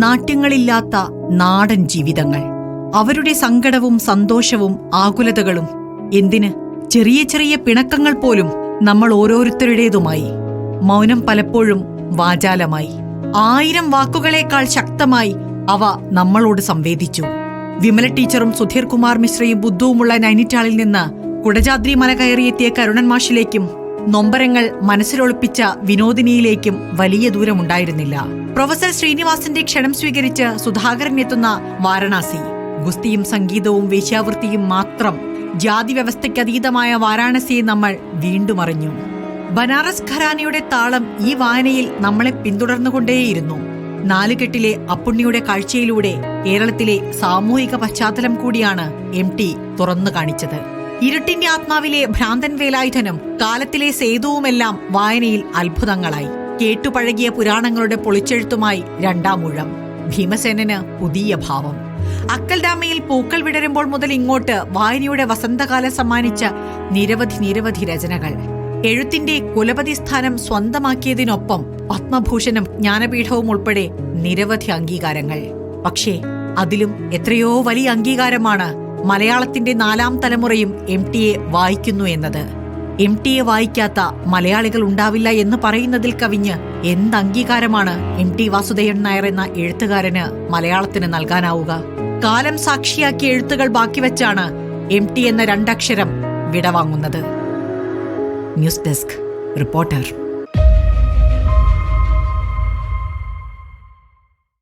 നാട്യങ്ങളില്ലാത്ത നാടൻ ജീവിതങ്ങൾ, അവരുടെ സങ്കടവും സന്തോഷവും ആകുലതകളും, എന്തിന് ചെറിയ ചെറിയ പിണക്കങ്ങൾ പോലും നമ്മൾ ഓരോരുത്തരുടേതുമായി. മൗനം പലപ്പോഴും വാചാലമായി, 1000 വാക്കുകളേക്കാൾ ശക്തമായി അവ നമ്മളോട് സംവേദിച്ചു. വിമല ടീച്ചറും സുധീർ കുമാർ മിശ്രയും ബുദ്ധുവുമുള്ള നൈനിറ്റാളിൽ നിന്ന് കുടജാദ്രി മല കയറിയെത്തിയ കരുണൻ മാഷിലേക്കും നൊമ്പരങ്ങൾ മനസ്സിലൊളിപ്പിച്ച വിനോദിനിയിലേക്കും വലിയ ദൂരമുണ്ടായിരുന്നില്ല. പ്രൊഫസർ ശ്രീനിവാസന്റെ ക്ഷണം സ്വീകരിച്ച് സുധാകരൻ എത്തുന്ന വാരണാസി, ഗുസ്തിയും സംഗീതവും വേശ്യാവൃത്തിയും മാത്രം ജാതി വ്യവസ്ഥയ്ക്കതീതമായ വാരാണസിയെ നമ്മൾ വീണ്ടും അറിഞ്ഞു. ബനാറസ് ഘരാനയുടെ താളം ഈ വായനയിൽ നമ്മളെ പിന്തുടർന്നുകൊണ്ടേയിരുന്നു. 4 കെട്ടിലെ അപ്പുണ്ണിയുടെ കാഴ്ചയിലൂടെ കേരളത്തിലെ സാമൂഹിക പശ്ചാത്തലം കൂടിയാണ് MT തുറന്നു കാണിച്ചത്. ഇരുട്ടിന്റെ ആത്മാവിലെ ഭ്രാന്തൻ വേലായുധനും കാലത്തിലെ സേതുവുമെല്ലാം വായനയിൽ അത്ഭുതങ്ങളായി. കേട്ടുപഴകിയ പുരാണങ്ങളുടെ പൊളിച്ചെഴുത്തുമായി 2ാം ഊഴം. ഭീമസേനന് പുതിയ ഭാവം. അക്കൽഡാമയിൽ പൂക്കൾ വിടരുമ്പോൾ മുതൽ ഇങ്ങോട്ട് വായനയുടെ വസന്തകാലം സമ്മാനിച്ച നിരവധി രചനകൾ. എഴുത്തിന്റെ കുലപതി സ്ഥാനം സ്വന്തമാക്കിയതിനൊപ്പം പത്മഭൂഷണും ജ്ഞാനപീഠവും ഉൾപ്പെടെ നിരവധി അംഗീകാരങ്ങൾ. പക്ഷേ അതിലും എത്രയോ വലിയ അംഗീകാരമാണ് മലയാളത്തിന്റെ 4ാം തലമുറയും MTയെ വായിക്കുന്നു എന്നത്. MTയെ വായിക്കാത്ത മലയാളികൾ ഉണ്ടാവില്ല എന്ന് പറയുന്നതിൽ കവിഞ്ഞ് എന്ത് അംഗീകാരമാണ് MT വാസുദേവൻ നായർ എന്ന എഴുത്തുകാരന് മലയാളത്തിന് നൽകാനാവുക? കാലം സാക്ഷിയാക്കിയ എഴുത്തുകൾ ബാക്കിവെച്ചാണ് MT എന്ന 2 അക്ഷരം വിടവാങ്ങുന്നത്. News desk, reporter.